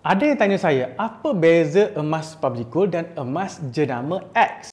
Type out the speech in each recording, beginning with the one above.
Ada yang tanya saya, apa beza emas public gold dan emas jenama X?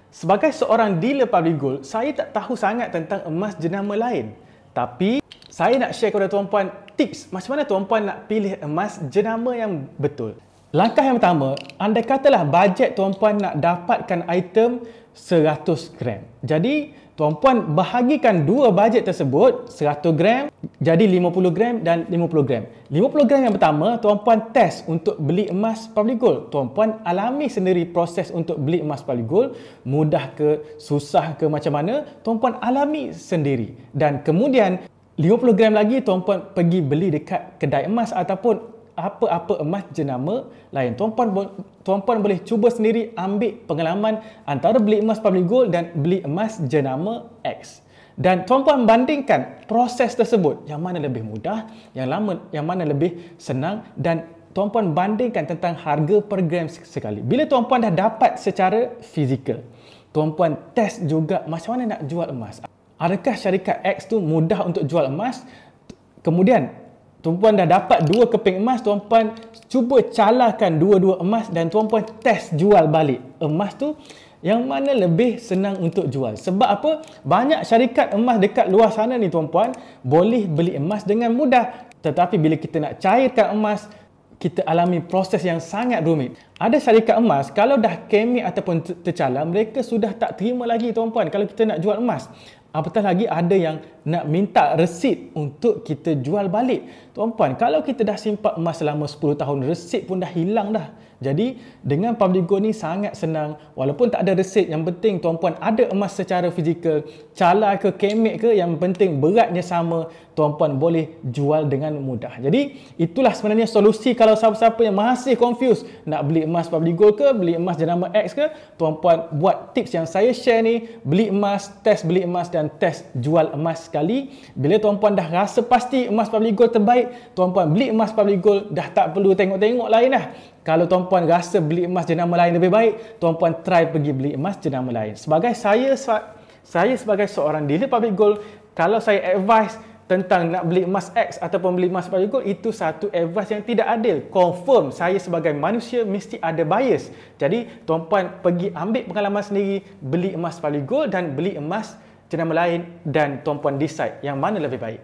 Sebagai seorang dealer public gold, saya tak tahu sangat tentang emas jenama lain. Tapi, saya nak share kepada tuan-puan tips macam mana tuan-puan nak pilih emas jenama yang betul. Langkah yang pertama, andai katalah bajet tuan-puan nak dapatkan item 100 gram. Jadi, tuan-puan bahagikan dua bajet tersebut, 100 gram jadi 50 gram dan 50 gram. 50 gram yang pertama, tuan-puan test untuk beli emas public gold. Tuan-puan alami sendiri proses untuk beli emas public gold. Mudah ke, susah ke macam mana, tuan-puan alami sendiri. Dan kemudian, 50 gram lagi tuan-puan pergi beli dekat kedai emas ataupun apa-apa emas jenama lain. Tuan-puan boleh cuba sendiri ambil pengalaman antara beli emas public gold dan beli emas jenama X. Dan tuan-puan bandingkan proses tersebut, yang mana lebih mudah, yang mana lebih senang, dan tuan-puan bandingkan tentang harga per gram sekali. Bila tuan-puan dah dapat secara fizikal, tuan-puan test juga macam mana nak jual emas. Adakah syarikat X tu mudah untuk jual emas? Kemudian tuan-puan dah dapat dua keping emas, tuan-puan cuba calahkan dua-dua emas dan tuan-puan test jual balik. Emas tu yang mana lebih senang untuk jual. Sebab apa? Banyak syarikat emas dekat luar sana ni tuan-puan boleh beli emas dengan mudah. Tetapi bila kita nak cairkan emas, kita alami proses yang sangat rumit. Ada syarikat emas, kalau dah kemik ataupun tercalar, mereka sudah tak terima lagi tuan-puan kalau kita nak jual emas. Apatah lagi ada yang nak minta resit untuk kita jual balik. Tuan-puan, kalau kita dah simpan emas selama 10 tahun, resit pun dah hilang dah. Jadi, dengan public gold ni sangat senang. Walaupun tak ada resit, yang penting tuan-puan ada emas secara fizikal. Calar ke, kemik ke, yang penting beratnya sama, tuan-puan boleh jual dengan mudah. Jadi, itulah sebenarnya solusi kalau siapa-siapa yang masih confused nak beli emas public gold ke, beli emas jenama X ke, tuan-puan buat tips yang saya share ni, beli emas, test beli emas dan test jual emas sekali. Bila tuan-puan dah rasa pasti emas public gold terbaik, tuan-puan beli emas public gold, dah tak perlu tengok-tengok lain dah. Kalau tuan-puan rasa beli emas jenama lain lebih baik, tuan-puan try pergi beli emas jenama lain. Sebagai saya sebagai seorang dealer public gold, kalau saya advise tentang nak beli emas X ataupun beli emas public gold, itu satu advice yang tidak adil. Confirm saya sebagai manusia mesti ada bias. Jadi tuan-puan pergi ambil pengalaman sendiri, beli emas public gold dan beli emas jenama lain, dan tuan-puan decide yang mana lebih baik.